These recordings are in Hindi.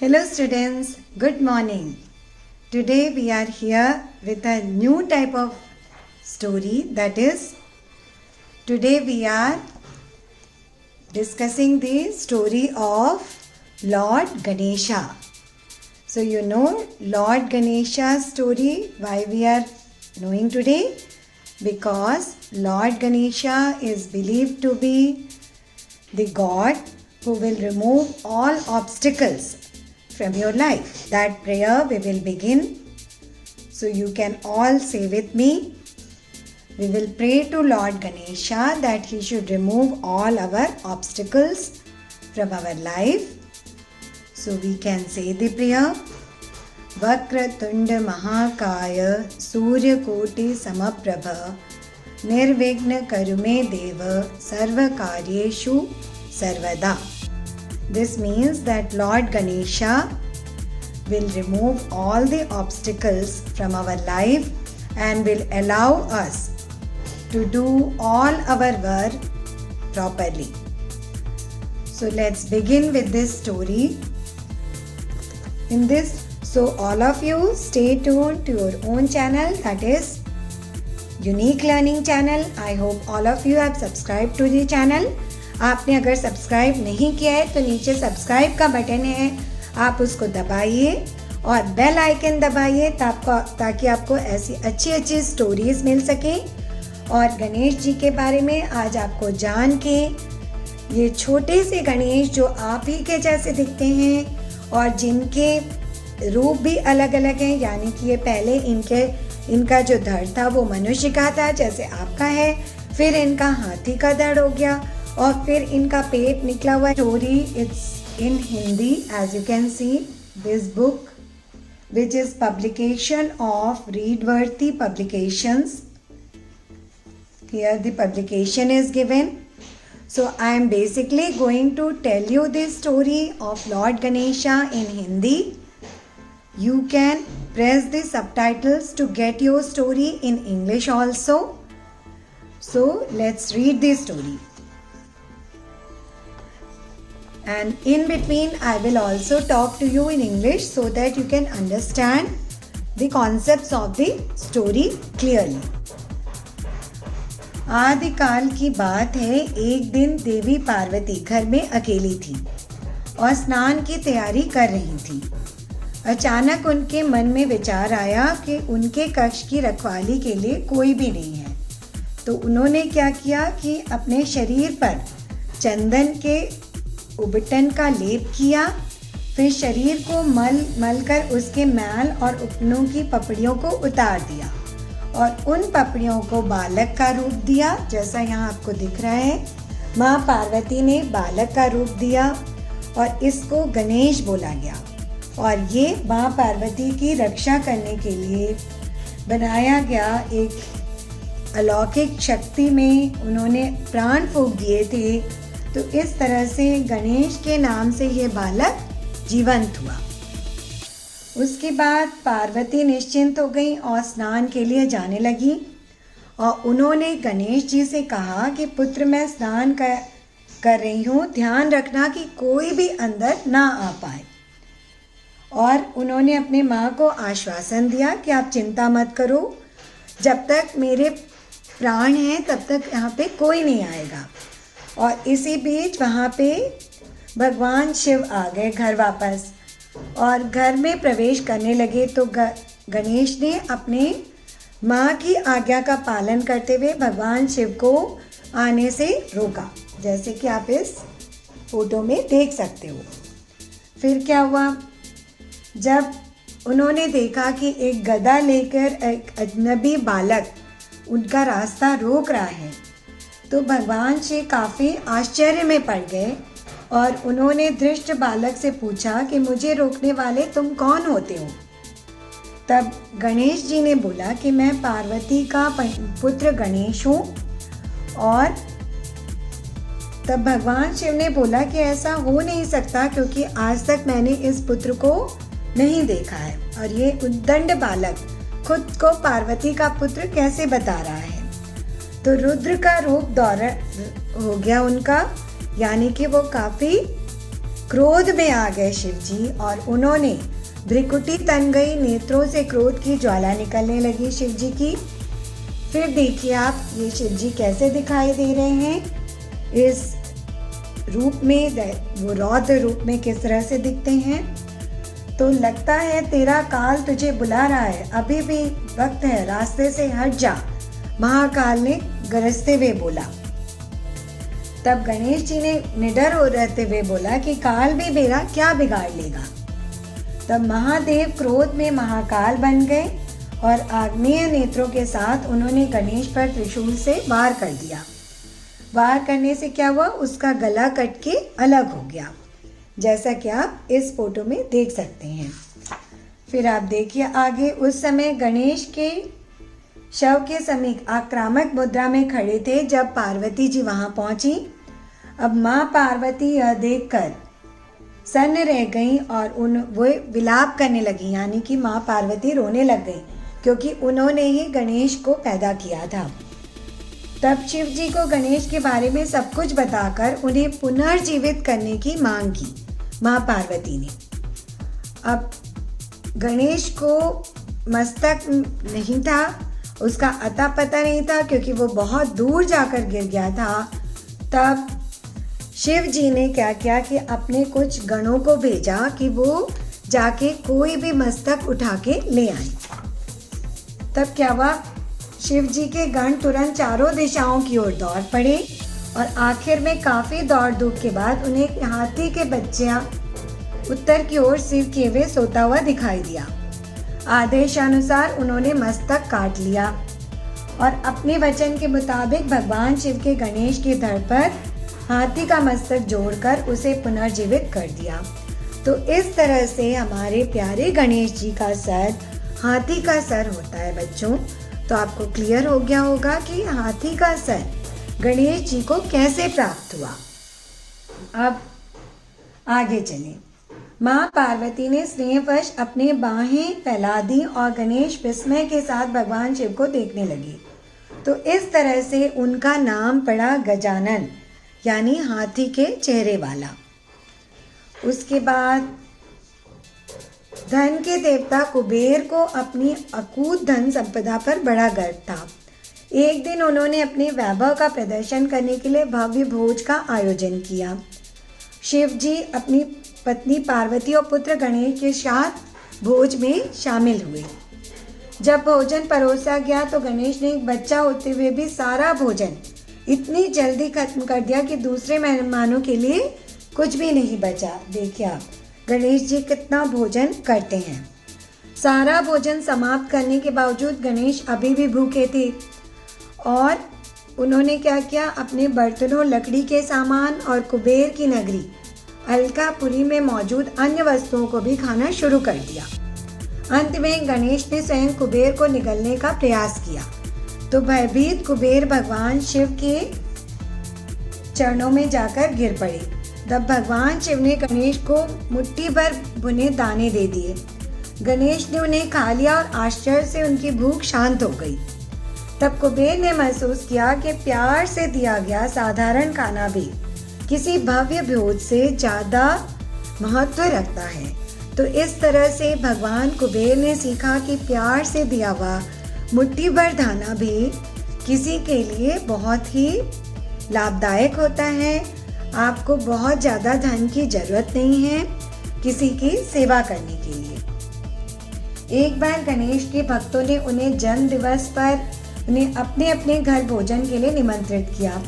Hello students, good morning. Today we are here with a new type of story, that is, today we are discussing the story of Lord Ganesha. So you know Lord Ganesha's story, why we are knowing today? Because Lord Ganesha is believed to be the God who will remove all obstacles from your life. That prayer we will begin. So you can all say with me. We will pray to Lord Ganesha that he should remove all our obstacles from our life. So we can say the prayer. Vakratunda Mahakaya Surya Koti Samaprabha Nirvigna Karume Deva Sarva Karyeshu Sarvada. This means that Lord Ganesha will remove all the obstacles from our life and will allow us to do all our work properly. So let's begin with this story. So all of you stay tuned to your own channel, that is Unique Learning channel. I hope all of you have subscribed to the channel. आपने अगर सब्सक्राइब नहीं किया है तो नीचे सब्सक्राइब का बटन है, आप उसको दबाइए और बेल आइकन दबाइए ताकि आपको ऐसी अच्छी स्टोरीज मिल सके। और गणेश जी के बारे में आज आपको जान के, ये छोटे से गणेश जो आप ही के जैसे दिखते हैं और जिनके रूप भी अलग अलग हैं, यानी कि ये पहले इनका जो धड़ था वो मनुष्य का था जैसे आपका है, फिर इनका हाथी का धड़ हो गया और फिर इनका पेट निकला हुआ। Story it's in Hindi, as you can see this book which is publication of Readworthy Publications. Here the publication is given. So I am basically going to tell you this story of Lord Ganesha in Hindi. You can press the subtitles to get your story in English also. So let's read this story. And in between I will also talk to you in English so that you can understand the concepts of the story clearly. आदिकाल की बात है, एक दिन देवी पार्वती घर में अकेली थी और स्नान की तैयारी कर रही थी। अचानक उनके मन में विचार आया कि उनके कक्ष की रखवाली के लिए कोई भी नहीं है। तो उन्होंने क्या किया कि अपने शरीर पर चंदन के उबटन का लेप किया, फिर शरीर को मल कर उसके मैल और उपनों की पपड़ियों को उतार दिया और उन पपड़ियों को बालक का रूप दिया, जैसा यहाँ आपको दिख रहा है। माँ पार्वती ने बालक का रूप दिया और इसको गणेश बोला गया और ये माँ पार्वती की रक्षा करने के लिए बनाया गया एक अलौकिक शक्ति में उन्होंने प्राण फूंक दिए थे। तो इस तरह से गणेश के नाम से ये बालक जीवंत हुआ। उसके बाद पार्वती निश्चिंत हो गई और स्नान के लिए जाने लगी और उन्होंने गणेश जी से कहा कि पुत्र, मैं स्नान कर रही हूँ, ध्यान रखना कि कोई भी अंदर ना आ पाए। और उन्होंने अपने माँ को आश्वासन दिया कि आप चिंता मत करो, जब तक मेरे प्राण हैं तब तक यहाँ पे कोई नहीं आएगा। और इसी बीच वहाँ पे भगवान शिव आ गए घर वापस और घर में प्रवेश करने लगे। तो गणेश ने अपने माँ की आज्ञा का पालन करते हुए भगवान शिव को आने से रोका, जैसे कि आप इस फोटो में देख सकते हो। फिर क्या हुआ, जब उन्होंने देखा कि एक गदा लेकर एक अजनबी बालक उनका रास्ता रोक रहा है, तो भगवान शिव काफ़ी आश्चर्य में पड़ गए और उन्होंने धृष्ट बालक से पूछा कि मुझे रोकने वाले तुम कौन होते हो। तब गणेश जी ने बोला कि मैं पार्वती का पुत्र गणेश हूँ। और तब भगवान शिव ने बोला कि ऐसा हो नहीं सकता, क्योंकि आज तक मैंने इस पुत्र को नहीं देखा है और ये उद्दंड बालक खुद को पार्वती का पुत्र कैसे बता रहा है। तो रुद्र का रूप हो गया उनका, यानी कि वो काफ़ी क्रोध में आ गए शिव जी और उन्होंने भ्रिकुटी तन गई, नेत्रों से क्रोध की ज्वाला निकलने लगी शिव जी की। फिर देखिए आप ये शिव जी कैसे दिखाई दे रहे हैं इस रूप में, वो रौद्र रूप में किस तरह से दिखते हैं। तो लगता है तेरा काल तुझे बुला रहा है, अभी भी वक्त है, रास्ते से हट जा, महाकाल ने गरजते हुए बोला। तब गणेश जी ने निडर हो रहते हुए बोला कि काल भी मेरा क्या बिगाड़ लेगा। तब महादेव क्रोध में महाकाल बन गए और आग्नेय नेत्रों के साथ उन्होंने गणेश पर त्रिशूल से वार कर दिया। वार करने से क्या हुआ, उसका गला कट के अलग हो गया, जैसा कि आप इस फोटो में देख सकते हैं। फिर आप देखिए आगे, उस समय गणेश के शव के समीप आक्रामक मुद्रा में खड़े थे जब पार्वती जी वहां पहुंची। अब माँ पार्वती यह देखकर सन्न रह गई और वो विलाप करने लगी, यानी कि माँ पार्वती रोने लग गई क्योंकि उन्होंने ही गणेश को पैदा किया था। तब शिव जी को गणेश के बारे में सब कुछ बताकर उन्हें पुनर्जीवित करने की मांग की माँ पार्वती ने। अब गणेश को मस्तक नहीं था, उसका अता पता नहीं था क्योंकि वो बहुत दूर जाकर गिर गया था। तब शिव जी ने क्या किया कि अपने कुछ गणों को भेजा कि वो जाके कोई भी मस्तक उठा के ले आए। तब क्या हुआ, शिव जी के गण तुरंत चारों दिशाओं की ओर दौड़ पड़े और आखिर में काफ़ी दौड़ धूप के बाद उन्हें एक हाथी के बच्चा उत्तर की ओर सिर किए हुए सोता हुआ दिखाई दिया। आदेशानुसार उन्होंने मस्तक काट लिया और अपने वचन के मुताबिक भगवान शिव के गणेश के धड़ पर हाथी का मस्तक जोड़कर उसे पुनर्जीवित कर दिया। तो इस तरह से हमारे प्यारे गणेश जी का सर हाथी का सर होता है बच्चों। तो आपको क्लियर हो गया होगा कि हाथी का सर गणेश जी को कैसे प्राप्त हुआ। अब आगे चलें। माँ पार्वती ने स्नेहवश अपने बाहें फैला दी और गणेश विस्मय के साथ भगवान शिव को देखने लगे। तो इस तरह से उनका नाम पड़ा गजानन, यानी हाथी के चेहरे वाला। उसके बाद धन के देवता कुबेर को अपनी अकूत धन संपदा पर बड़ा गर्व था। एक दिन उन्होंने अपने वैभव का प्रदर्शन करने के लिए भव्य भोज का आयोजन किया। शिव जी अपनी पत्नी पार्वती और पुत्र गणेश के साथ भोज में शामिल हुए। जब भोजन परोसा गया तो गणेश ने एक बच्चा होते हुए भी सारा भोजन इतनी जल्दी खत्म कर दिया कि दूसरे मेहमानों के लिए कुछ भी नहीं बचा। देखिए आप गणेश जी कितना भोजन करते हैं। सारा भोजन समाप्त करने के बावजूद गणेश अभी भी भूखे थे और उन्होंने क्या किया, अपने बर्तनों, लकड़ी के सामान और कुबेर की नगरी अलकापुरी में मौजूद अन्य वस्तुओं को भी खाना शुरू कर दिया। अंत में गणेश ने स्वयं कुबेर को निगलने का प्रयास किया तो भयभीत कुबेर भगवान शिव के चरणों में जाकर गिर पड़े। तब भगवान शिव ने गणेश को मुट्ठी भर भुने दाने दे दिए। गणेश ने उन्हें खा लिया और आश्चर्य से उनकी भूख शांत हो गई। तब कुबेर ने महसूस किया कि प्यार से दिया गया साधारण खाना भी किसी भव्य भोज से ज़्यादा महत्व रखता है। तो इस तरह से भगवान कुबेर ने सीखा कि प्यार से दिया हुआ मुट्ठी भर दाना भी किसी के लिए बहुत ही लाभदायक होता है। आपको बहुत ज़्यादा धन की ज़रूरत नहीं है किसी की सेवा करने के लिए। एक बार गणेश के भक्तों ने उन्हें जन्म दिवस पर उन्हें अपने अपने घर भोजन के लिए निमंत्रित किया।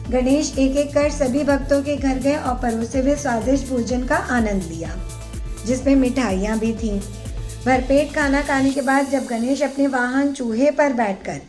गणेश एक एक कर सभी भक्तों के घर गए और परोसे हुए स्वादिष्ट भोजन का आनंद लिया, जिसमें मिठाइयाँ भी थीं। भरपेट खाना खाने के बाद जब गणेश अपने वाहन चूहे पर बैठकर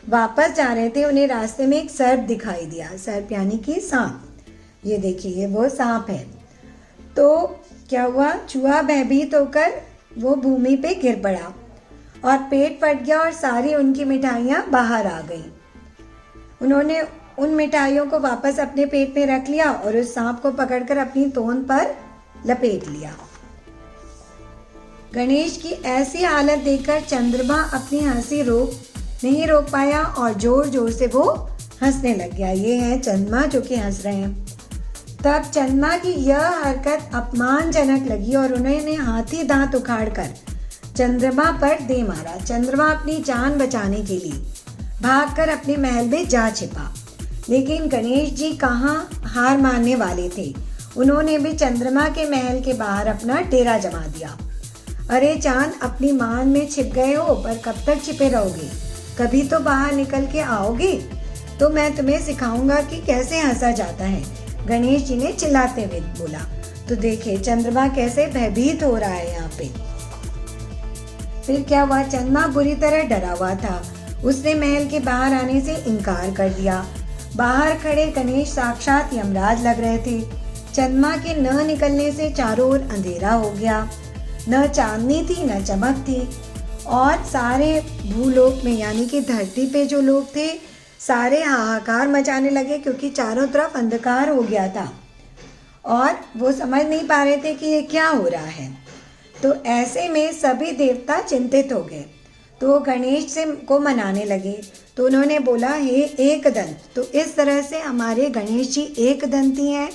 वापस जा रहे थे, उन्हें रास्ते में एक सर्प दिखाई दिया। सर्प यानी कि सांप। ये देखिए, ये वो सांप है। तो क्या हुआ, चूहा भयभीत होकर वो भूमि पे गिर पड़ा और पेट फट गया और सारी उनकी मिठाइयाँ बाहर आ गईं। उन्होंने उन मिठाइयों को वापस अपने पेट में रख लिया और उस सांप को पकड़कर अपनी तोंद पर लपेट लिया। गणेश की ऐसी हालत देखकर चंद्रमा अपनी हंसी नहीं रोक पाया और जोर जोर से वो हंसने लग गया। ये है चंद्रमा जो कि हंस रहे हैं। तब चंद्रमा की यह हरकत अपमानजनक लगी और उन्होंने हाथी दांत उखाड़कर चंद्रमा पर दे मारा। चंद्रमा अपनी जान बचाने के लिए भागकर अपने महल में जा छिपा, लेकिन गणेश जी कहाँ हार मानने वाले थे। उन्होंने भी चंद्रमा के महल के बाहर अपना डेरा जमा दिया। अरे चांद, अपनी मान में छिप गए हो, पर कब तक छिपे रहोगे? कभी तो बाहर निकल के आओगे, तो मैं तुम्हें सिखाऊंगा कि कैसे हंसा जाता है, गणेश जी ने चिल्लाते हुए बोला। तो देखिए चंद्रमा कैसे भयभीत हो रहा है यहाँ पे। फिर क्या हुआ, चंद्रमा बुरी तरह डरा हुआ था। उसने महल के बाहर आने से इनकार कर दिया। बाहर खड़े गणेश साक्षात यमराज लग रहे थे। चंद्रमा के न निकलने से चारों ओर अंधेरा हो गया। न चांदनी थी न चमक थी, और सारे भूलोक में यानी कि धरती पे जो लोग थे सारे हाहाकार मचाने लगे, क्योंकि चारों तरफ अंधकार हो गया था और वो समझ नहीं पा रहे थे कि ये क्या हो रहा है। तो ऐसे में सभी देवता चिंतित हो गए, तो वो गणेश से को मनाने लगे। तो उन्होंने बोला, हे एकदंत। तो इस तरह से हमारे गणेश जी एकदंती हैं,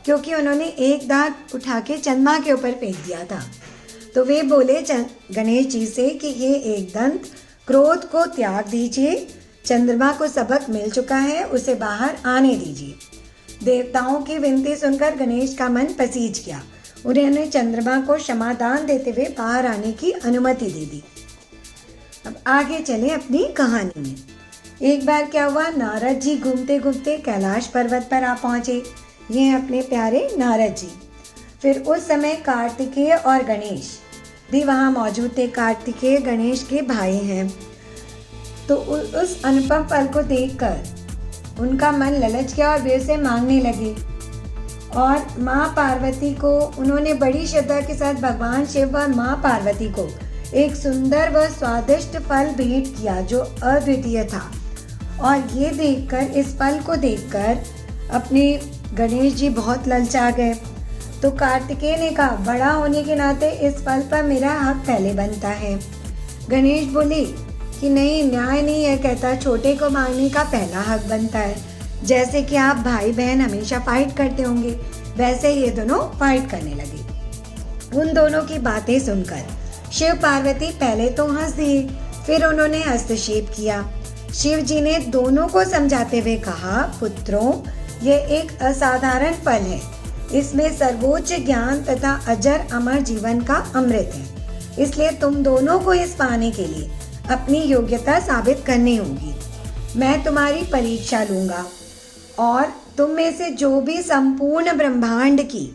क्योंकि उन्होंने एक दांत उठा के चंद्रमा के ऊपर फेंक दिया था। तो वे बोले गणेश जी से कि हे एकदंत, क्रोध को त्याग दीजिए, चंद्रमा को सबक मिल चुका है, उसे बाहर आने दीजिए। देवताओं की विनती सुनकर गणेश का मन पसीज गया। उन्होंने चंद्रमा को क्षमादान देते हुए बाहर आने की अनुमति दे दी। अब आगे चले अपनी कहानी में। एक बार क्या हुआ, नारद जी घूमते घूमते कैलाश पर्वत पर आ पहुंचे। ये हैं अपने प्यारे नारद जी। फिर उस समय कार्तिकेय और गणेश भी वहाँ मौजूद थे। कार्तिकेय गणेश के भाई हैं। तो उस अनुपम फल को देखकर उनका मन ललच गया और वे उसे मांगने लगे। और माँ पार्वती को उन्होंने बड़ी श्रद्धा के साथ भगवान शिव और माँ पार्वती को एक सुंदर व स्वादिष्ट फल भेंट किया जो अद्वितीय था। और ये देखकर, इस फल को देखकर अपने गणेश जी बहुत ललचा गए। तो कार्तिकेय ने कहा, बड़ा होने के नाते इस फल पर मेरा हक पहले बनता है। गणेश बोले कि नहीं, न्याय नहीं है कहता, छोटे को मांगने का पहला हक बनता है। जैसे कि आप भाई बहन हमेशा फाइट करते होंगे, वैसे ये दोनों फाइट करने लगे। उन दोनों की बातें सुनकर शिव पार्वती पहले तो हंस दिए, फिर उन्होंने हस्तक्षेप किया। शिव जी ने दोनों को समझाते हुए कहा, पुत्रों, ये एक असाधारण फल है। इसमें सर्वोच्च ज्ञान तथा अजर अमर जीवन का अमृत है। इसलिए तुम दोनों को इस पाने के लिए अपनी योग्यता साबित करनी होगी। मैं तुम्हारी परीक्षा लूंगा और तुम में से जो भी संपूर्ण ब्रह्मांड की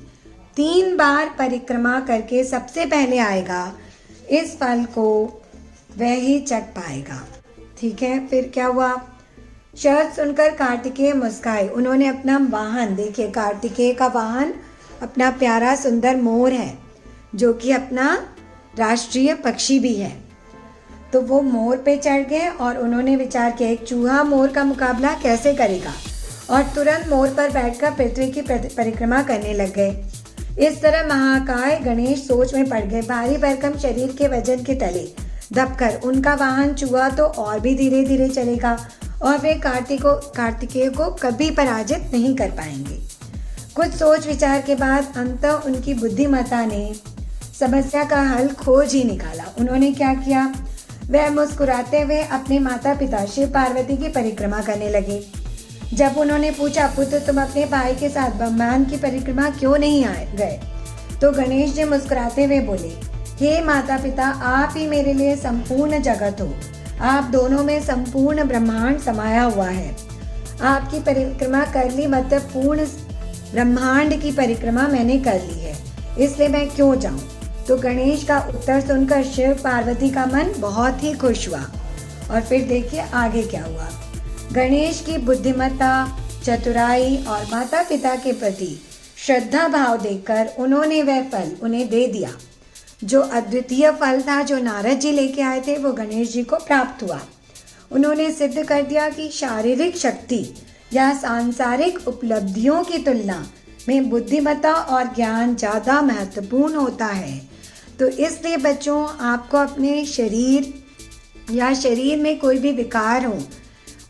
3 बार परिक्रमा करके सबसे पहले आएगा, इस फल को वह ही चख पाएगा। ठीक है। फिर क्या हुआ, शर्त सुनकर कार्तिकेय मुस्काए। उन्होंने अपना वाहन, देखिए कार्तिकेय का वाहन अपना प्यारा सुंदर मोर है, जो कि अपना राष्ट्रीय पक्षी भी है। तो वो मोर पे चढ़ गए और उन्होंने विचार किया, एक चूहा मोर का मुकाबला कैसे करेगा, और तुरंत मोर पर बैठकर पृथ्वी की परिक्रमा करने लग गए। इस तरह महाकाय गणेश सोच में पड़ गए। भारी भरकम शरीर के वजन के तले दबकर उनका वाहन चूहा तो और भी धीरे धीरे चलेगा और वे कार्तिकेय को कभी पराजित नहीं कर पाएंगे। कुछ सोच विचार के बाद अंततः उनकी बुद्धिमत्ता ने समस्या का हल खोज ही निकाला। उन्होंने क्या किया, वह मुस्कुराते हुए अपने माता पिता शिव पार्वती की परिक्रमा करने लगे। जब उन्होंने पूछा, पुत्र तुम अपने भाई के साथ ब्रह्मांड की परिक्रमा क्यों नहीं गए, तो गणेश जी मुस्कुराते हुए बोले, हे माता पिता, आप ही मेरे लिए संपूर्ण जगत हो। आप दोनों में संपूर्ण ब्रह्मांड समाया हुआ है। आपकी परिक्रमा कर ली, मतलब पूर्ण ब्रह्मांड की परिक्रमा मैंने कर ली है, इसलिए मैं क्यों जाऊं। तो गणेश का उत्तर सुनकर शिव पार्वती का मन बहुत ही खुश हुआ। और फिर देखिए आगे क्या हुआ। गणेश की बुद्धिमत्ता, चतुराई और माता पिता के प्रति श्रद्धा भाव देखकर उन्होंने वह फल उन्हें दे दिया। जो अद्वितीय फल था जो नारद जी लेके आए थे, वो गणेश जी को प्राप्त हुआ। उन्होंने सिद्ध कर दिया कि शारीरिक शक्ति या सांसारिक उपलब्धियों की तुलना में बुद्धिमत्ता और ज्ञान ज़्यादा महत्वपूर्ण होता है। तो इसलिए बच्चों, आपको अपने शरीर या शरीर में कोई भी विकार हो,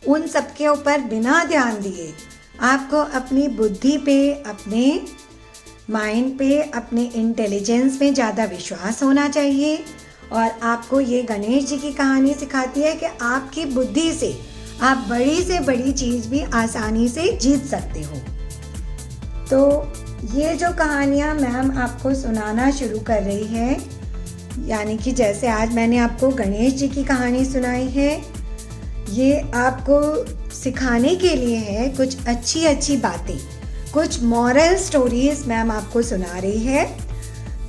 उन सब के ऊपर बिना ध्यान दिए आपको अपनी बुद्धि पे, अपने माइंड पे, अपने इंटेलिजेंस में ज़्यादा विश्वास होना चाहिए। और आपको ये गणेश जी की कहानी सिखाती है कि आपकी बुद्धि से आप बड़ी से बड़ी चीज़ भी आसानी से जीत सकते हो। तो ये जो कहानियाँ मैम आपको सुनाना शुरू कर रही है, यानी कि जैसे आज मैंने आपको गणेश जी की कहानी सुनाई है, ये आपको सिखाने के लिए है कुछ अच्छी अच्छी बातें, कुछ मॉरल स्टोरीज मैम आपको सुना रही है।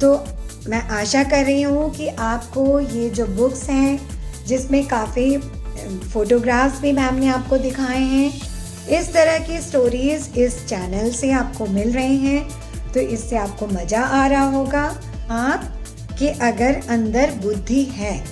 तो मैं आशा कर रही हूँ कि आपको ये जो बुक्स हैं, जिसमें काफ़ी फ़ोटोग्राफ्स भी मैम ने आपको दिखाए हैं, इस तरह की स्टोरीज़ इस चैनल से आपको मिल रही हैं, तो इससे आपको मज़ा आ रहा होगा। आप कि अगर अंदर बुद्धि है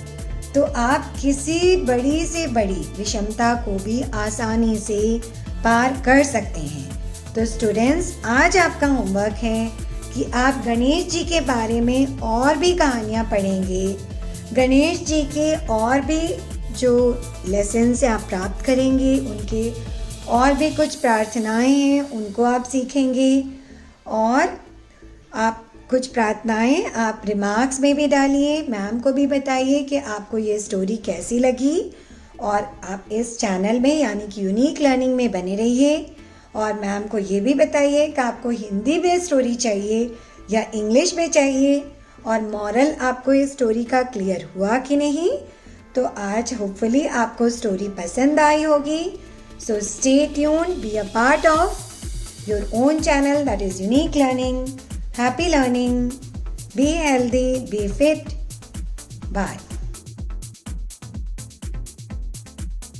तो आप किसी बड़ी से बड़ी विषमता को भी आसानी से पार कर सकते हैं। तो स्टूडेंट्स, आज आपका होमवर्क है कि आप गणेश जी के बारे में और भी कहानियाँ पढ़ेंगे। गणेश जी के और भी जो लेसन से आप प्राप्त करेंगे, उनके और भी कुछ प्रार्थनाएं हैं, उनको आप सीखेंगे। और आप कुछ प्रार्थनाएं आप रिमार्क्स में भी डालिए, मैम को भी बताइए कि आपको ये स्टोरी कैसी लगी। और आप इस चैनल में यानी कि यूनिक लर्निंग में बने रहिए। और मैम को ये भी बताइए कि आपको हिंदी में स्टोरी चाहिए या इंग्लिश में चाहिए, और मॉरल आपको इस स्टोरी का क्लियर हुआ कि नहीं। तो आज होपफुली आपको स्टोरी पसंद आई होगी। So stay tuned, be a part of your own channel that is unique learning. Happy learning, be healthy, be fit. Bye.